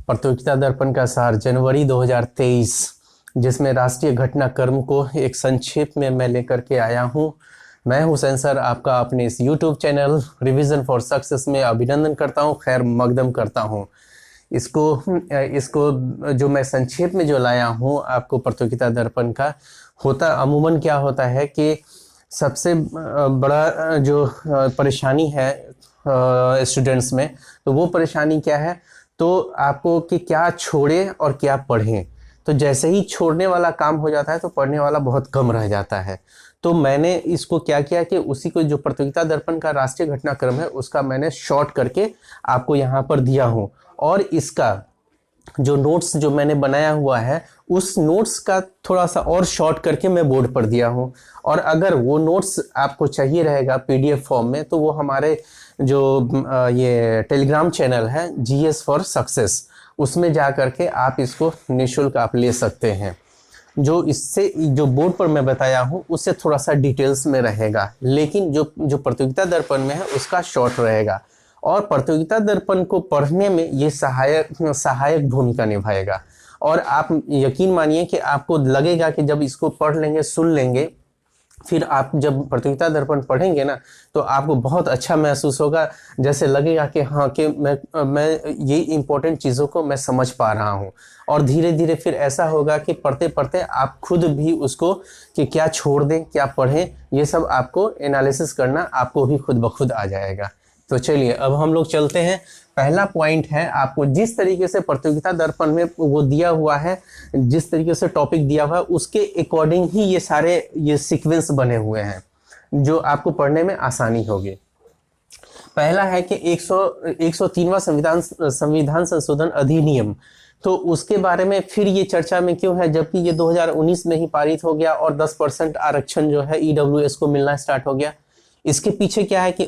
प्रतियोगिता दर्पण का सार जनवरी 2023, जिसमें राष्ट्रीय घटनाक्रम को एक संक्षेप में मैं लेकर के आया हूं। मैं हुसैन सर आपका अपने इस YouTube channel revision for success में अभिनंदन करता हूं, खैर मकदम करता हूं। इसको जो मैं संक्षेप में जो लाया हूं आपको प्रतियोगिता दर्पण का, होता अमूमन क्या होता है कि सबसे बड़ा जो परेशानी है स्टूडेंट्स में, तो वो परेशानी क्या है, तो आपको कि क्या छोड़ें और क्या पढ़ें। तो जैसे ही छोड़ने वाला काम हो जाता है तो पढ़ने वाला बहुत कम रह जाता है। तो मैंने इसको क्या किया कि उसी को जो प्रतियोगिता दर्पण का राष्ट्रीय घटनाक्रम है उसका मैंने शॉर्ट करके आपको यहाँ पर दिया हूँ, और इसका जो नोट्स जो मैंने बनाया हुआ है उस नोट्स का थोड़ा सा और शॉर्ट करके मैं बोर्ड पर दिया हूँ। और अगर वो नोट्स आपको चाहिए रहेगा पीडीएफ फॉर्म में, तो वो हमारे जो ये टेलीग्राम चैनल है जीएस फॉर सक्सेस, उसमें जा करके आप इसको निःशुल्क आप ले सकते हैं। जो इससे जो बोर्ड पर मैं बताया हूँ उससे थोड़ा सा डिटेल्स में रहेगा, लेकिन जो प्रतियोगिता दर्पण में है उसका शॉर्ट रहेगा। और प्रतियोगिता दर्पण को पढ़ने में ये सहायक भूमिका निभाएगा। और आप यकीन मानिए कि आपको लगेगा कि जब इसको पढ़ लेंगे, सुन लेंगे, फिर आप जब प्रतियोगिता दर्पण पढ़ेंगे ना, तो आपको बहुत अच्छा महसूस होगा। जैसे लगेगा कि हाँ, कि मैं ये इम्पोर्टेंट चीज़ों को मैं समझ पा रहा हूँ। और धीरे धीरे फिर ऐसा होगा कि पढ़ते पढ़ते आप खुद भी उसको कि क्या छोड़ दें, क्या पढ़ें, ये सब आपको एनालिसिस करना आपको भी खुद ब खुद आ जाएगा। तो चलिए अब हम लोग चलते हैं। पहला पॉइंट है, आपको जिस तरीके से प्रतियोगिता दर्पण में वो दिया हुआ है, जिस तरीके से टॉपिक दिया हुआ है, उसके अकॉर्डिंग ही ये सीक्वेंस बने हुए हैं जो आपको पढ़ने में आसानी होगी। पहला है कि 103वां संविधान संशोधन अधिनियम, तो उसके बारे में फिर ये चर्चा में क्यों है, जबकि ये 2019 में ही पारित हो गया और 10% आरक्षण जो है ईडब्ल्यूएस को मिलना स्टार्ट हो गया। इसके पीछे क्या है कि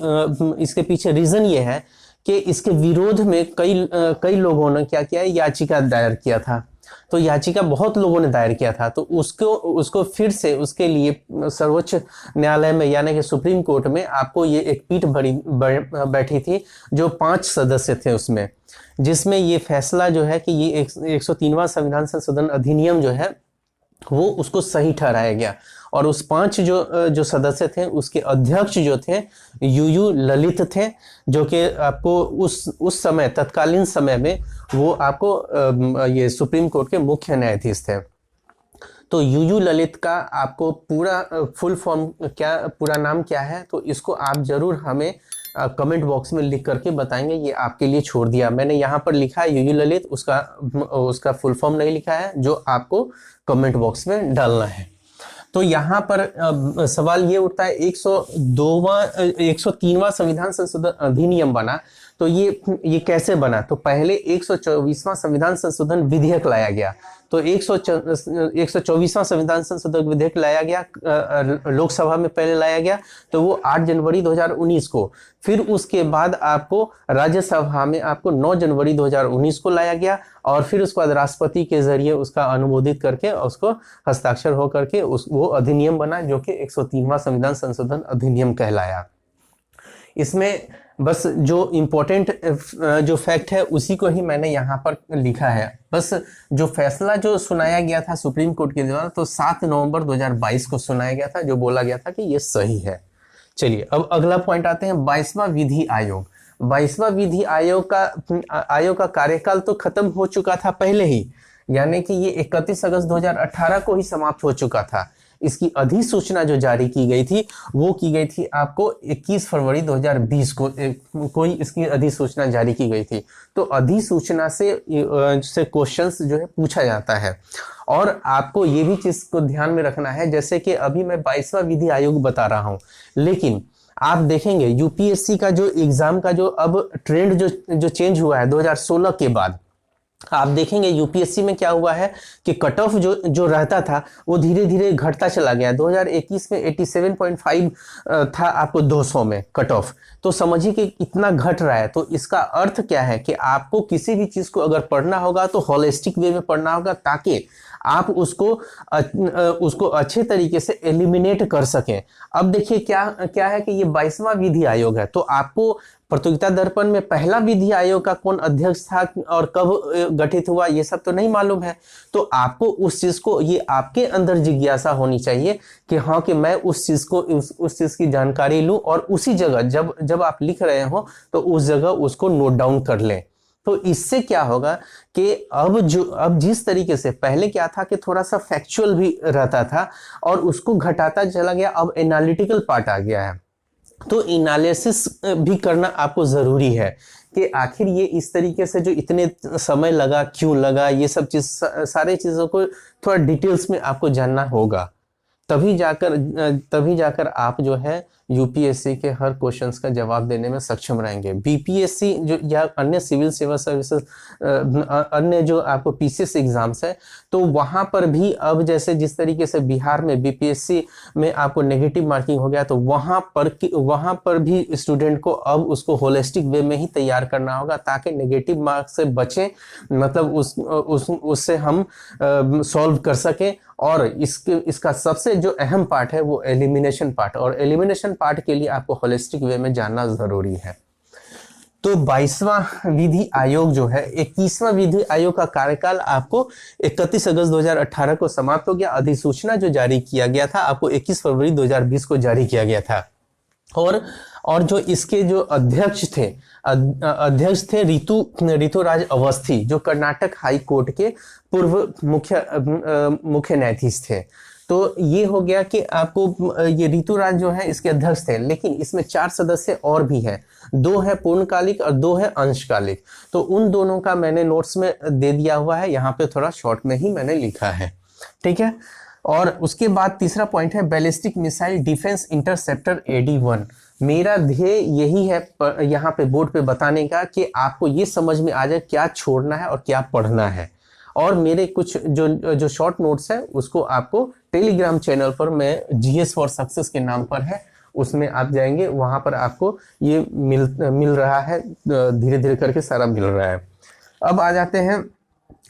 इसके पीछे रीजन ये है कि इसके विरोध में कई लोगों ने क्या किया, याचिका दायर किया था। तो याचिका बहुत लोगों ने दायर किया था, तो उसको फिर से उसके लिए सर्वोच्च न्यायालय में यानी कि सुप्रीम कोर्ट में आपको ये एक पीठ बैठी थी जो 5 सदस्य थे उसमें, जिसमें ये फैसला जो है कि ये 103वां संविधान संशोधन अधिनियम जो है वो उसको सही ठहराया गया। और उस 5 जो सदस्य थे उसके अध्यक्ष जो थे यूयू ललित थे, जो कि आपको उस समय तत्कालीन समय में वो आपको ये सुप्रीम कोर्ट के मुख्य न्यायाधीश थे। तो यूयू ललित का आपको पूरा फुल फॉर्म क्या, पूरा नाम क्या है, तो इसको आप जरूर हमें कमेंट बॉक्स में लिख करके बताएंगे। ये आपके लिए छोड़ दिया मैंने, यहाँ पर लिखा है यूयू ललित, उसका फुल फॉर्म नहीं लिखा है, जो आपको कमेंट बॉक्स में डालना है। तो यहाँ पर सवाल ये उठता है, 103वां संविधान संशोधन अधिनियम बना, तो ये कैसे बना। तो पहले 124वां संविधान संशोधन विधेयक लाया गया। तो 124वां संविधान संशोधन विधेयक लाया गया, लोकसभा में पहले लाया गया, तो वो 8 जनवरी 2019 को। फिर उसके बाद आपको राज्यसभा में आपको 9 जनवरी 2019 को लाया गया, और फिर उसके बाद राष्ट्रपति के जरिए उसका अनुमोदित करके उसको हस्ताक्षर हो करके वो अधिनियम बना, जो कि 103वां संविधान संशोधन अधिनियम कहलाया। इसमें बस जो इम्पोर्टेंट जो फैक्ट है उसी को ही मैंने यहाँ पर लिखा है। बस जो फैसला जो सुनाया गया था सुप्रीम कोर्ट के द्वारा, तो 7 नवंबर 2022 को सुनाया गया था, जो बोला गया था कि ये सही है। चलिए अब अगला पॉइंट आते हैं, 22वां विधि आयोग। 22वां विधि आयोग का कार्यकाल तो खत्म हो चुका था पहले ही, यानी कि ये 31 अगस्त 2018 को ही समाप्त हो चुका था। इसकी अधिसूचना जो जारी की गई थी वो की गई थी आपको 21 फरवरी 2020 को इसकी अधिसूचना जारी की गई थी। तो अधिसूचना से क्वेश्चंस जो है पूछा जाता है। और आपको ये भी चीज को ध्यान में रखना है, जैसे कि अभी मैं 22वां विधि आयोग बता रहा हूं, लेकिन आप देखेंगे यूपीएससी का जो एग्जाम का जो अब ट्रेंड जो चेंज हुआ है 2016 के बाद, आप देखेंगे यूपीएससी में क्या हुआ है कि कट ऑफ जो रहता था वो धीरे धीरे घटता चला गया। 2021 में 87.5 था आपको 200 में कट ऑफ। तो समझिए कि इतना घट रहा है। तो इसका अर्थ क्या है कि आपको किसी भी चीज को अगर पढ़ना होगा तो होलिस्टिक वे में पढ़ना होगा, ताकि आप उसको अच्छे तरीके से एलिमिनेट कर सकें। अब देखिए क्या क्या है कि ये 22वां विधि आयोग है, तो आपको प्रतियोगिता दर्पण में पहला विधि आयोग का कौन अध्यक्ष था और कब गठित हुआ ये सब तो नहीं मालूम है। तो आपको उस चीज को, ये आपके अंदर जिज्ञासा होनी चाहिए कि हाँ कि मैं उस चीज को उस चीज की जानकारी लूं और उसी जगह जब आप लिख रहे हो तो उस जगह उसको नोट डाउन कर लें। तो इससे क्या होगा कि अब जिस तरीके से पहले क्या था कि थोड़ा सा फैक्चुअल भी रहता था और उसको घटाता चला गया, अब एनालिटिकल पार्ट आ गया है। तो एनालिसिस भी करना आपको जरूरी है कि आखिर ये इस तरीके से जो इतने समय लगा क्यों लगा, ये सब चीज सारे चीजों को थोड़ा डिटेल्स में आपको जानना होगा। तभी जाकर आप जो है यूपीएससी के हर क्वेश्चंस का जवाब देने में सक्षम रहेंगे। बीपीएससी जो या अन्य सिविल सेवा सर्विसेज, अन्य जो आपको पीसीएस एग्जाम्स है, तो वहां पर भी अब जैसे जिस तरीके से बिहार में बीपीएससी में आपको नेगेटिव मार्किंग हो गया, तो वहां पर भी स्टूडेंट को अब उसको होलिस्टिक वे में ही तैयार करना होगा ताकि नेगेटिव मार्क्स से बचें, मतलब उससे हम सॉल्व कर सकें। और इसका सबसे जो अहम पार्ट है वो एलिमिनेशन पार्ट, और एलिमिनेशन पार्ट के लिए आपको होलिस्टिक वे में जानना जरूरी है। तो 22वां विधि आयोग जो है, 21वां विधि आयोग का कार्यकाल आपको 31 अगस्त 2018 को समाप्त हो गया। अधिसूचना जो जारी किया गया था आपको 21 फरवरी 2020 को जारी किया गया था। और जो इसके जो अध्यक्ष थे ऋतुराज अवस्थी, जो कर्नाटक हाई कोर्ट के पूर्व मुख्य न्यायाधीश थे। तो ये हो गया कि आपको ये ऋतुराज जो है इसके अध्यक्ष थे, लेकिन इसमें 4 सदस्य और भी हैं, 2 है पूर्णकालिक और 2 है अंशकालिक। तो उन दोनों का मैंने नोट्स में दे दिया हुआ है, यहाँ पे थोड़ा शॉर्ट में ही मैंने लिखा है, ठीक है। और उसके बाद तीसरा पॉइंट है ballistic missile defence interceptor AD-1। मेरा ध्येय यही है यहाँ पे बोर्ड पे बताने का कि आपको ये समझ में आ जाए क्या छोड़ना है और क्या पढ़ना है। और मेरे कुछ जो शॉर्ट नोट्स है उसको आपको टेलीग्राम चैनल पर, मैं GS फॉर सक्सेस के नाम पर है, उसमें आप जाएंगे, वहां पर आपको ये मिल रहा है, धीरे धीरे करके सारा मिल रहा है। अब आ जाते हैं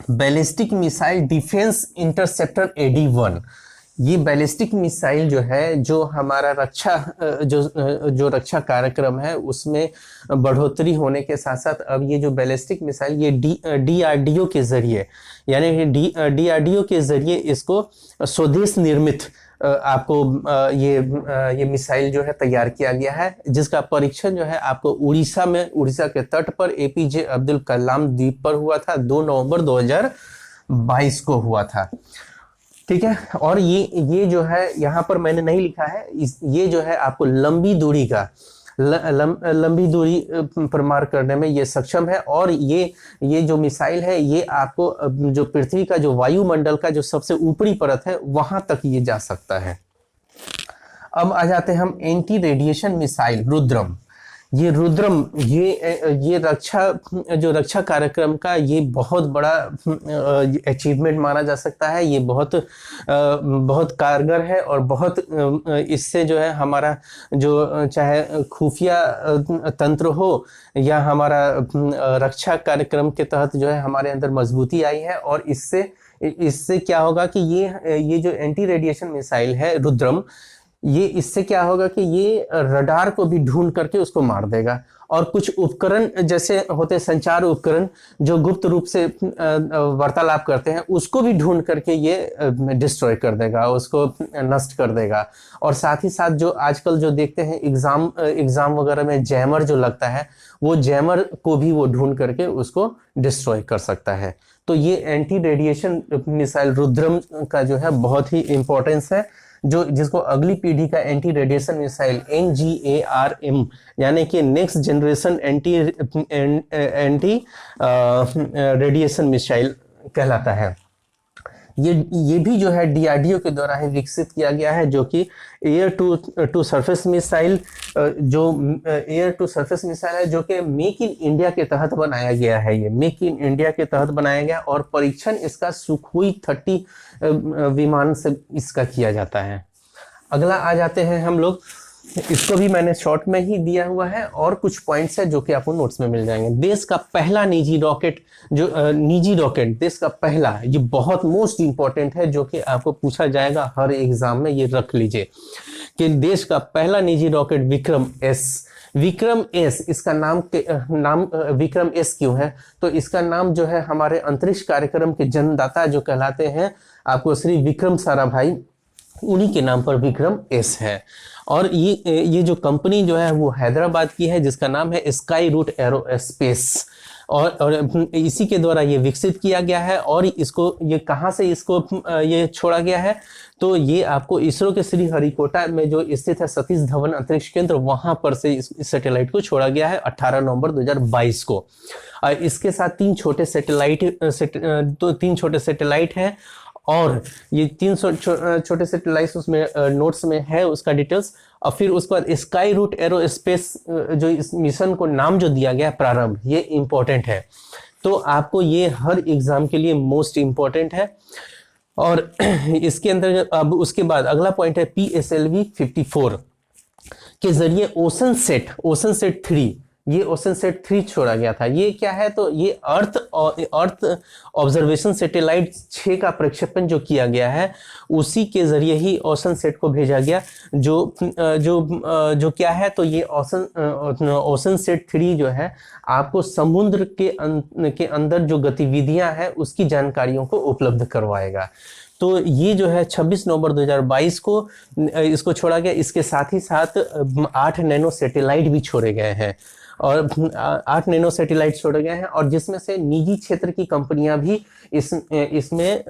ballistic missile defence interceptor AD-1। ये बैलिस्टिक मिसाइल जो है, जो हमारा जो रक्षा कार्यक्रम है उसमें बढ़ोतरी होने के साथ साथ अब ये जो बैलिस्टिक मिसाइल ये DRDO के जरिए, यानी DRDO के जरिए इसको स्वदेश निर्मित आपको ये मिसाइल जो है तैयार किया गया है, जिसका परीक्षण जो है आपको उड़ीसा के तट पर APJ अब्दुल कलाम द्वीप पर हुआ था, 2 नवंबर 2022 को हुआ था, ठीक है। और ये जो है यहाँ पर मैंने नहीं लिखा है, ये जो है आपको लंबी दूरी पर मार करने में ये सक्षम है। और ये जो मिसाइल है ये आपको जो पृथ्वी का जो वायुमंडल का जो सबसे ऊपरी परत है वहां तक ये जा सकता है। अब आ जाते हैं हम एंटी रेडिएशन मिसाइल रुद्रम। ये रक्षा कार्यक्रम का ये बहुत बड़ा अचीवमेंट माना जा सकता है। ये बहुत कारगर है और बहुत इससे जो है हमारा जो चाहे खुफिया तंत्र हो या हमारा रक्षा कार्यक्रम के तहत जो है हमारे अंदर मजबूती आई है। और इससे क्या होगा कि ये जो एंटी रेडिएशन मिसाइल है रुद्रम, इससे क्या होगा कि ये रडार को भी ढूंढ करके उसको मार देगा। और कुछ उपकरण जैसे होते संचार उपकरण जो गुप्त रूप से वार्तालाप करते हैं उसको भी ढूंढ करके ये डिस्ट्रॉय कर देगा, उसको नष्ट कर देगा। और साथ ही साथ जो आजकल जो देखते हैं एग्जाम वगैरह में जैमर जो लगता है, वो जैमर को भी वो ढूंढ करके उसको डिस्ट्रॉय कर सकता है। तो ये एंटी रेडिएशन मिसाइल रुद्रम का जो है बहुत ही इंपॉर्टेंस है, जिसको अगली पीढ़ी का एंटी रेडिएशन मिसाइल NGARM यानी कि next generation anti radiation missile कहलाता है। ये भी जो है DRDO के द्वारा ही विकसित किया गया है, जो कि एयर टू सरफेस मिसाइल है, जो कि मेक इन इंडिया के तहत बनाया गया है। ये मेक इन इंडिया के तहत बनाया गया और परीक्षण इसका सुखोई 30 विमान से इसका किया जाता है। अगला आ जाते हैं हम लोग इसको भी मैंने शॉर्ट में ही दिया हुआ है और कुछ पॉइंट्स है जो कि आपको नोट्स में मिल जाएंगे। देश का पहला निजी रॉकेट, जो निजी रॉकेट देश का पहला, ये बहुत मोस्ट इंपॉर्टेंट है जो कि आपको पूछा जाएगा हर एग्जाम में, ये रख लीजिए कि देश का पहला निजी रॉकेट विक्रम एस, इसका नाम विक्रम एस क्यों है? तो इसका नाम जो है हमारे अंतरिक्ष कार्यक्रम के जन्मदाता जो कहलाते हैं आपको श्री विक्रम साराभाई, उन्हीं के नाम पर विक्रम एस है। और ये जो कंपनी जो है वो हैदराबाद की है जिसका नाम है स्काई रूट एरोस्पेस, और इसी के द्वारा ये विकसित किया गया है। और इसको ये कहाँ से इसको ये छोड़ा गया है? तो ये आपको इसरो के श्रीहरिकोटा में जो स्थित है सतीश धवन अंतरिक्ष केंद्र, वहां पर से इस सैटेलाइट को छोड़ा गया है 18 नवंबर 2022 को। इसके साथ तीन छोटे सैटेलाइट हैं और ये 300 छोटे सैटेलाइट्स उसमें नोट्स में है उसका डिटेल्स। और फिर उसके बाद स्काई रूट एरोस्पेस जो इस मिशन को नाम जो दिया गया प्रारंभ, ये इंपॉर्टेंट है। तो आपको ये हर एग्जाम के लिए मोस्ट इंपॉर्टेंट है। और इसके अंदर अब उसके बाद अगला पॉइंट है PSLV 54 के जरिए ओशन सेट 3, ये ओशन सेट 3 छोड़ा गया था। ये क्या है? तो ये अर्थ ऑब्जर्वेशन सैटेलाइट 6 का प्रक्षेपण जो किया गया है उसी के जरिए ही ओशन सेट को भेजा गया, जो क्या है? तो ये ओशन सेट 3 जो है आपको समुद्र के अंदर जो गतिविधियां हैं उसकी जानकारियों को उपलब्ध करवाएगा। तो ये जो है 26 नवंबर 2022 को इसको छोड़ा गया। इसके साथ ही साथ 8 नैनो सैटेलाइट भी छोड़े गए हैं और 8 नैनो सैटेलाइट छोड़े गए हैं, और जिसमें से निजी क्षेत्र की कंपनियां भी इसमें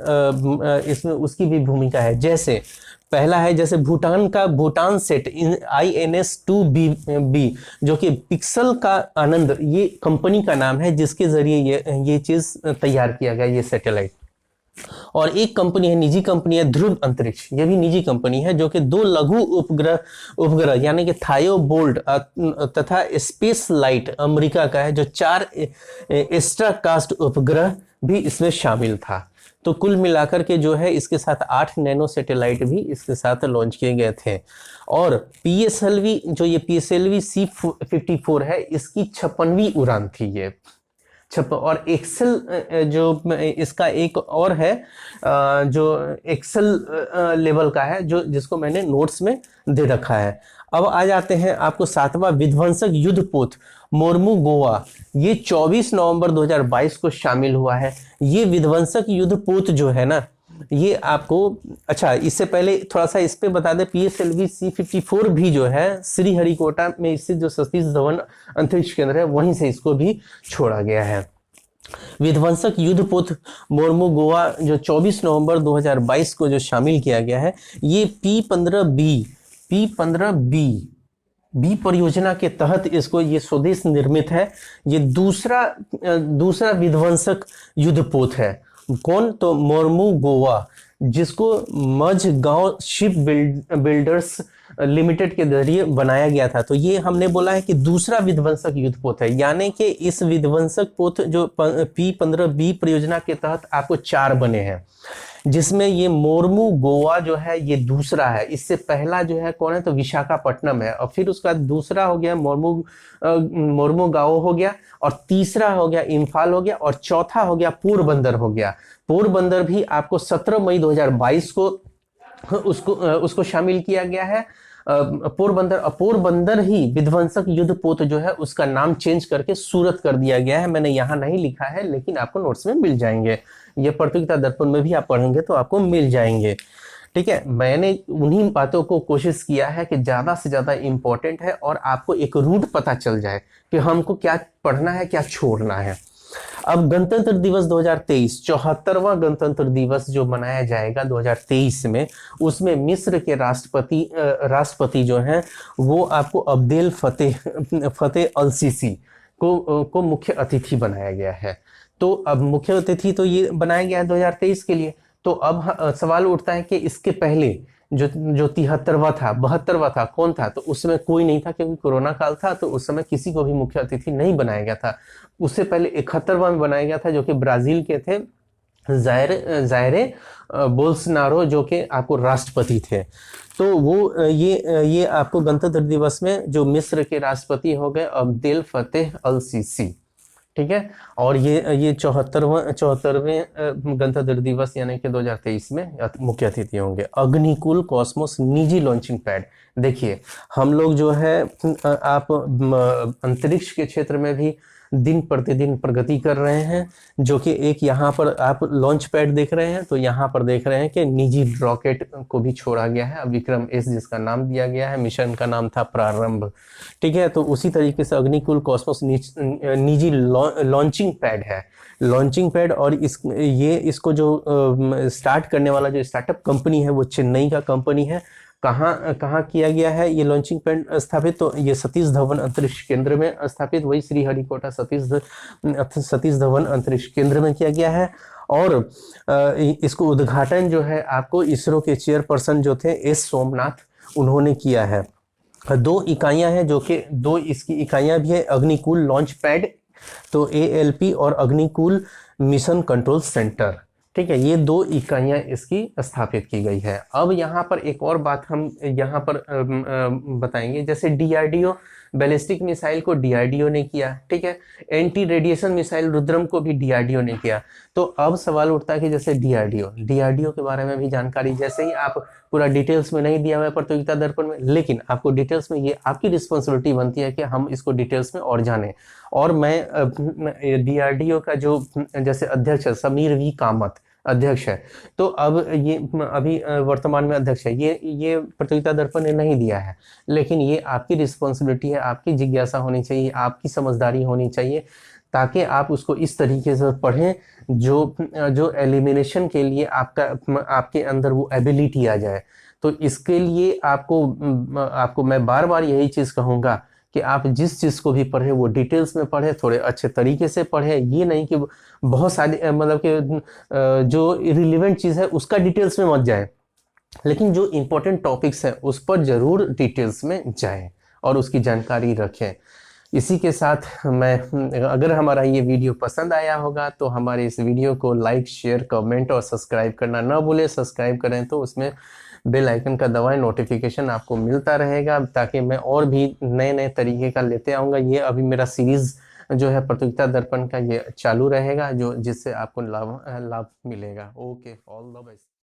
उसकी भी भूमिका है। जैसे पहला है जैसे भूटान सेट INS-2B जो कि पिक्सल का आनंद, ये कंपनी का नाम है जिसके जरिए ये चीज तैयार किया गया, ये सैटेलाइट। और एक कंपनी है, निजी कंपनी है ध्रुव अंतरिक्ष, ये भी निजी कंपनी है जो कि 2 लघु उपग्रह यानी कि थायोबोल्ट तथा स्पेस लाइट अमेरिका का है, जो 4 एस्ट्राकास्ट उपग्रह भी इसमें शामिल था। तो कुल मिलाकर के जो है इसके साथ 8 नैनो सैटेलाइट भी इसके साथ लॉन्च किए गए थे। और PSLV जो ये PSLV C54 है, इसकी 56वीं उड़ान थी ये। और एक्सेल जो इसका एक और है जो एक्सेल लेवल का है, जो जिसको मैंने नोट्स में दे रखा है। अब आ जाते हैं आपको 7वां विध्वंसक युद्धपोत मोर्मुगोवा, ये 24 नवंबर 2022 को शामिल हुआ है। ये विध्वंसक युद्धपोत जो है ना, ये आपको अच्छा इससे पहले थोड़ा सा इस पे बता दें, PSLV C54 भी जो है श्रीहरिकोटा में स्थित जो सतीश धवन अंतरिक्ष केंद्र है वहीं से इसको भी छोड़ा गया है। विध्वंसक युद्धपोत मोर्मुगोवा जो 24 नवंबर 2022 को जो शामिल किया गया है, ये P15B परियोजना के तहत इसको ये स्वदेश निर्मित है। ये दूसरा विध्वंसक युद्धपोत है। कौन? तो मोर्मुगोवा, जिसको मझगांव शिप बिल्डर्स लिमिटेड के जरिए बनाया गया था। तो ये हमने बोला है कि दूसरा विध्वंसक युद्धपोत है, यानी कि इस विध्वंसक पोत जो P15B परियोजना के तहत आपको 4 बने हैं, जिसमें ये मोर्मुगोवा जो है ये दूसरा है। इससे पहला जो है कौन है? तो विशाखापट्टनम है, और फिर उसका दूसरा हो गया मोर्मुगाओ हो गया, और तीसरा हो गया इम्फाल हो गया, और चौथा हो गया पोरबंदर हो गया। पोरबंदर भी आपको 17 मई 2022 को उसको शामिल किया गया है। पोरबंदर ही विध्वंसक युद्धपोत जो है उसका नाम चेंज करके सूरत कर दिया गया है। मैंने यहाँ नहीं लिखा है लेकिन आपको नोट्स में मिल जाएंगे, ये प्रतियोगिता दर्पण में भी आप पढ़ेंगे तो आपको मिल जाएंगे। ठीक है, मैंने उन्हीं बातों को कोशिश किया है कि ज़्यादा से ज़्यादा इम्पोर्टेंट है और आपको एक रूट पता चल जाए कि हमको क्या पढ़ना है क्या छोड़ना है। अब गणतंत्र दिवस 2023, 74वां गणतंत्र दिवस जो मनाया जाएगा 2023 में, उसमें मिस्र के राष्ट्रपति जो हैं वो आपको अब्देल फतेह अल सीसी को मुख्य अतिथि बनाया गया है। तो अब मुख्य अतिथि तो ये बनाया गया है 2023 के लिए। तो अब सवाल उठता है कि इसके पहले जो 73वां था 72वां था कौन था? तो उस समय कोई नहीं था क्योंकि कोरोना काल था, तो उस समय किसी को भी मुख्य अतिथि नहीं बनाया गया था। उससे पहले 71वां में बनाया गया था जो कि ब्राजील के थे जायरे बोल्सनारो, जो कि आपको राष्ट्रपति थे। तो वो ये आपको गणतंत्र दिवस में जो मिस्र के राष्ट्रपति हो गए अब्देल फतेह अल सीसी, ठीक है। और ये 74वें गणतंत्र दिवस यानी कि 2023 में मुख्य अतिथि होंगे। अग्निकुल कॉस्मोस निजी लॉन्चिंग पैड, देखिए हम लोग जो है आप अंतरिक्ष के क्षेत्र में भी दिन प्रतिदिन प्रगति कर रहे हैं, जो कि एक यहाँ पर आप लॉन्च पैड देख रहे हैं, तो यहाँ पर देख रहे हैं कि निजी रॉकेट को भी छोड़ा गया है, विक्रम एस जिसका नाम दिया गया है, मिशन का नाम था प्रारंभ, ठीक है। तो उसी तरीके से अग्निकुल कॉस्मोस निजी लॉन्चिंग पैड है, लॉन्चिंग पैड। और इसको जो स्टार्ट करने वाला जो स्टार्टअप कंपनी है वो चेन्नई का कंपनी है। कहाँ कहाँ किया गया है ये लॉन्चिंग पैड स्थापित, तो ये सतीश धवन अंतरिक्ष केंद्र में स्थापित, वही श्रीहरिकोटा सतीश धवन अंतरिक्ष केंद्र में किया गया है। और इसको उद्घाटन जो है आपको इसरो के चेयरपर्सन जो थे एस सोमनाथ, उन्होंने किया है। 2 इकाइयां हैं, जो कि 2 इसकी इकाइयां भी है, अग्निकुल लॉन्च पैड, तो ALP, और अग्निकुल मिशन कंट्रोल सेंटर, ठीक है। ये 2 इकाइयां इसकी स्थापित की गई है। अब यहाँ पर एक और बात हम यहाँ पर बताएंगे, जैसे DRDO बैलिस्टिक मिसाइल को DRDO ने किया, ठीक है। एंटी रेडिएशन मिसाइल रुद्रम को भी DRDO ने किया। तो अब सवाल उठता है कि जैसे DRDO के बारे में भी जानकारी, जैसे ही आप पूरा डिटेल्स में नहीं दिया हुआ है प्रतियोगिता दर्पण में, लेकिन आपको डिटेल्स में, ये आपकी रिस्पॉन्सिबिलिटी बनती है कि हम इसको डिटेल्स में और जानें। और मैं DRDO का जो जैसे अध्यक्ष है समीर वी कामत अध्यक्ष है, तो अब ये अभी वर्तमान में अध्यक्ष है, ये प्रतियोगिता दर्पण ने नहीं दिया है, लेकिन ये आपकी रिस्पॉन्सिबिलिटी है, आपकी जिज्ञासा होनी चाहिए, आपकी समझदारी होनी चाहिए, ताकि आप उसको इस तरीके से पढ़ें जो एलिमिनेशन के लिए आपके अंदर वो एबिलिटी आ जाए। तो इसके लिए आपको मैं बार बार यही चीज़ कहूँगा कि आप जिस चीज़ को भी पढ़े वो डिटेल्स में पढ़े, थोड़े अच्छे तरीके से पढ़े। ये नहीं कि बहुत सारी मतलब कि जो इरिलेवेंट चीज़ है उसका डिटेल्स में मत जाए, लेकिन जो इम्पोर्टेंट टॉपिक्स हैं उस पर ज़रूर डिटेल्स में जाएं और उसकी जानकारी रखें। इसी के साथ अगर हमारा ये वीडियो पसंद आया होगा तो हमारे इस वीडियो को लाइक, शेयर, कमेंट और सब्सक्राइब करना ना भूलें। सब्सक्राइब करें तो उसमें बेल आइकन का दबाएं, नोटिफिकेशन आपको मिलता रहेगा, ताकि मैं और भी नए नए तरीके का लेते आऊँगा। ये अभी मेरा सीरीज़ जो है प्रतियोगिता दर्पण का ये चालू रहेगा, जिससे आपको लाभ मिलेगा। Okay, all the best.